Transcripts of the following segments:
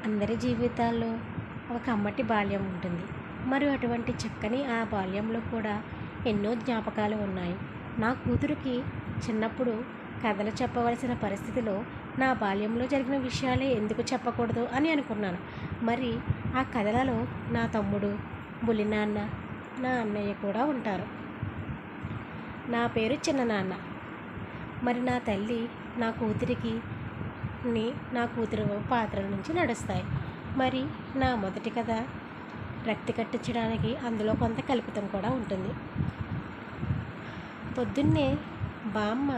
అందరి జీవితాల్లో ఒక కమ్మటి బాల్యం ఉంటుంది. మరి అటువంటి చక్కని ఆ బాల్యంలో కూడా ఎన్నో జ్ఞాపకాలు ఉన్నాయి. నా కూతురికి చిన్నప్పుడు కథలు చెప్పవలసిన పరిస్థితిలో నా బాల్యంలో జరిగిన విషయాలే ఎందుకు చెప్పకూడదు అని అనుకున్నాను. మరి ఆ కథలలో నా తమ్ముడు, బుల్లినాన్న, నా అన్నయ్య కూడా ఉంటారు. నా పేరు చిన్ననాన్న. మరి నా తల్లి నా కూతురికి నా కూతురు పాత్రల నుంచి నడుస్తాయి. మరి నా మొదటి కథ రక్తి కట్టించడానికి అందులో కొంత కల్పితం కూడా ఉంటుంది. పొద్దున్నే బామ్మ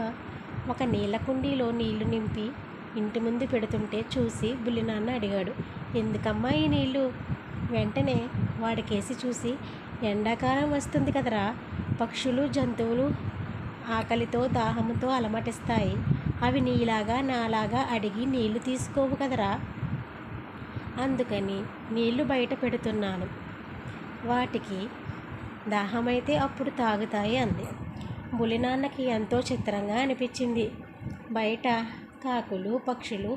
ఒక నీళ్ళ కుండీలో నీళ్లు నింపి ఇంటి ముందు పెడుతుంటే చూసి బుల్లినాన్న అడిగాడు, ఎందుకమ్మా ఈ నీళ్ళు? వెంటనే వాడికేసి చూసి, ఎండాకాలం వస్తుంది కదరా, పక్షులు జంతువులు ఆకలితో దాహంతో అలమటిస్తాయి. అవి నీలాగా నాలాగా అడిగి నీళ్లు తీసుకోవు కదరా, అందుకని నీళ్లు బయట పెడుతున్నాను. వాటికి దాహమైతే అప్పుడు తాగుతాయి అంది. బుల్లినాన్నకి ఎంతో చిత్రంగా అనిపించింది. బయట కాకులు పక్షులు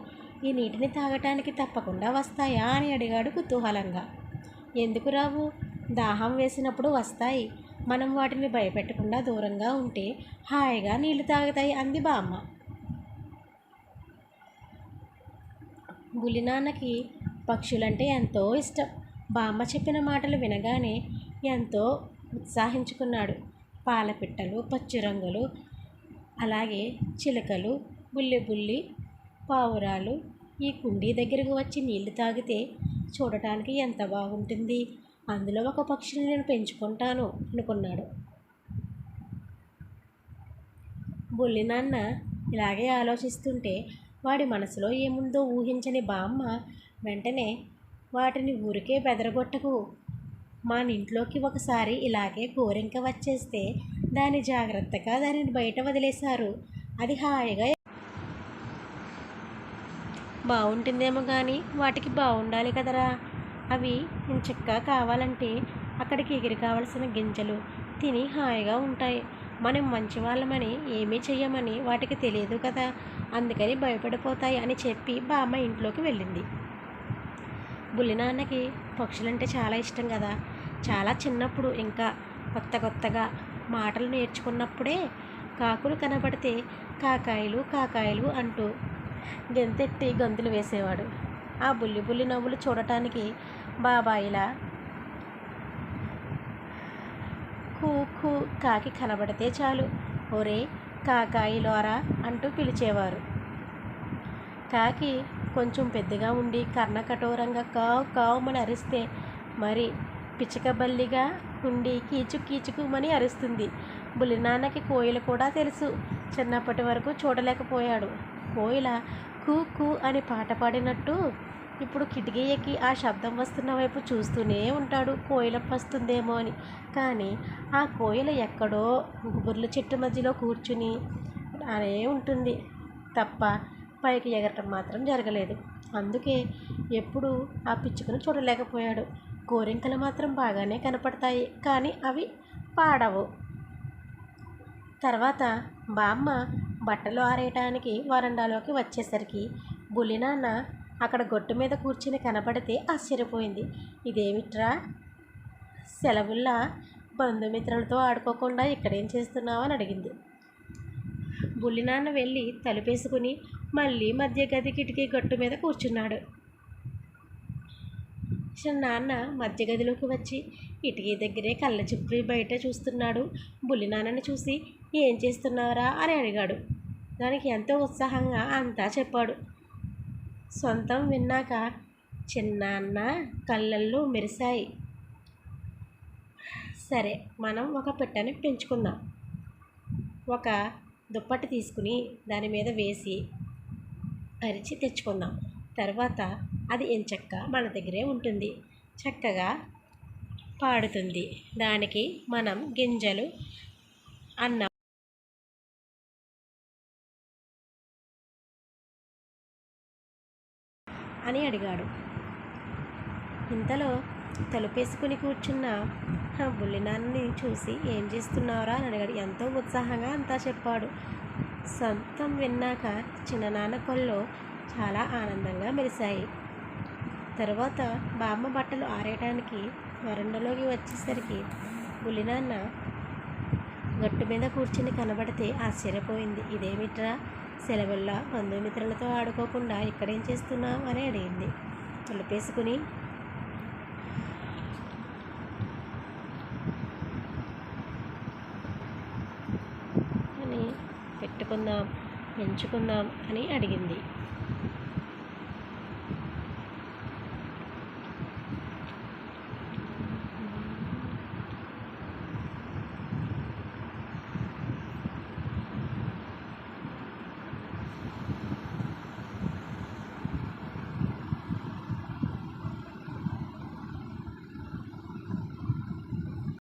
ఈ నీటిని తాగటానికి తప్పకుండా వస్తాయా అని అడిగాడు కుతూహలంగా. ఎందుకు రావు? దాహం వేసినప్పుడు వస్తాయి. మనం వాటిని భయపెట్టకుండా దూరంగా ఉంటే హాయిగా నీళ్లు తాగుతాయి అంది బామ్మ. బుల్లినాన్నకి పక్షులంటే ఎంతో ఇష్టం. బామ్మ చెప్పిన మాటలు వినగానే ఎంతో ఉత్సాహించుకున్నాడు. పాలపిట్టలు, పచ్చిరంగులు, అలాగే చిలుకలు, బుల్లి పావురాలు ఈ కుండీ దగ్గరకు వచ్చి నీళ్లు తాగితే చూడటానికి ఎంత బాగుంటుంది. అందులో ఒక పక్షిని నేను పెంచుకుంటాను అనుకున్నాడు. బుల్లినాన్న ఇలాగే ఆలోచిస్తుంటే వాడి మనసులో ఏముందో ఊహించని బామ్మ వెంటనే, వాటిని ఊరికే బెదరగొట్టకు. మన ఇంట్లోకి ఒకసారి ఇలాగే గోరింక వచ్చేస్తే జాగ్రత్తగా దానిని బయట వదిలేశారు. అది హాయిగా బాగుంటుందేమో కానీ వాటికి బాగుండాలి కదరా. అవి ఇంచక్కా కావాలంటే అక్కడికి ఎగిరి కావలసిన గింజలు తిని హాయిగా ఉంటాయి. మనం మంచి వాళ్ళమని ఏమీ చెయ్యమని వాటికి తెలియదు కదా, అందుకని భయపడిపోతాయి అని చెప్పి బామ్మ ఇంట్లోకి వెళ్ళింది. బుల్లినాన్నకి పక్షులంటే చాలా ఇష్టం కదా. చాలా చిన్నప్పుడు ఇంకా కొత్తగా మాటలు నేర్చుకున్నప్పుడే కాకులు కనబడితే కాకాయలు కాకాయలు అంటూ గెంతెట్టి గంతులు వేసేవాడు. ఆ బుల్లి నవ్వులు చూడటానికి బాబాయిలా కూ కూ కాకి కనబడితే చాలు, ఒరే కాకాయిలోరా అంటూ పిలిచేవారు. కాకి కొంచెం పెద్దగా ఉండి కర్ణకఠోరంగా కావు కావుమని అరిస్తే మరి పిచ్చుకబల్లిగా ఉండి కీచుకుమని అరుస్తుంది. బుల్లినాన్నకి కోయిల కూడా తెలుసు. చిన్నప్పటి వరకు చూడలేకపోయాడు. కోయిల కూ కూ అని పాట పాడినట్టు ఇప్పుడు కిటికీ ఎక్కి ఆ శబ్దం వస్తున్న వైపు చూస్తూనే ఉంటాడు, కోయిల వస్తుందేమో అని. కానీ ఆ కోయిల ఎక్కడో గుబుర్ల చెట్టు మధ్యలో కూర్చుని అనే ఉంటుంది తప్ప పైకి ఎగరటం మాత్రం జరగలేదు. అందుకే ఎప్పుడు ఆ పిచ్చుకను చూడలేకపోయాడు. గోరింకలు మాత్రం బాగానే కనపడతాయి, కానీ అవి పాడవు. తర్వాత బామ్మ బట్టలు ఆరేయటానికి వరండాలోకి వచ్చేసరికి బుల్లినాన్న అక్కడ గొట్టు మీద కూర్చుని కనపడితే ఆశ్చర్యపోయింది. ఇదేమిట్రా, సెలవుల్లా బంధుమిత్రులతో ఆడుకోకుండా ఇక్కడేం చేస్తున్నావు అని అడిగింది. బుల్లినాన్న వెళ్ళి తలుపేసుకుని మళ్ళీ మధ్య గది కిటికీ గట్టు మీద కూర్చున్నాడు. నాన్న మధ్య గదిలోకి వచ్చి కిటికీ దగ్గరే కళ్ళ చిప్పి బయట చూస్తున్నాడు. బుల్లినాన్నని చూసి, ఏం చేస్తున్నారా అని అడిగాడు. దానికి ఎంతో ఉత్సాహంగా అంతా చెప్పాడు. సొంతం విన్నాక చిన్నాన్న కళ్ళల్లో మెరిశాయి. సరే, మనం ఒక పిట్టని పెంచుకుందాం. ఒక దుప్పటి తీసుకుని దాని మీద వేసి అరిచి తెచ్చుకుందాం. తర్వాత అది ఎంచక్క మన దగ్గరే ఉంటుంది, చక్కగా పాడుతుంది. దానికి మనం గింజలు అన్నం అని అడిగాడు. ఇంతలో తలుపేసుకుని కూర్చున్న బుల్లినాన్నని చూసి, ఏం చేస్తున్నారా అని అడిగాడు. ఎంతో ఉత్సాహంగా అంతా చెప్పాడు. సొంతం విన్నాక చిన్ననాన్న కళ్ళు చాలా ఆనందంగా మెరిశాయి. తర్వాత బామ్మ బట్టలు ఆరేయడానికి వరండాలోకి వచ్చేసరికి బుల్లినాన్న గట్టు మీద కూర్చుని కనబడితే ఆశ్చర్యపోయింది. ఇదేమిట్రా, సెలవుల్లా బంధుమిత్రులతో ఆడుకోకుండా ఇక్కడేం చేస్తున్నావు అని అడిగింది. తలుపేసుకుని అని పెట్టుకుందాం, పెంచుకుందాం అని అడిగింది.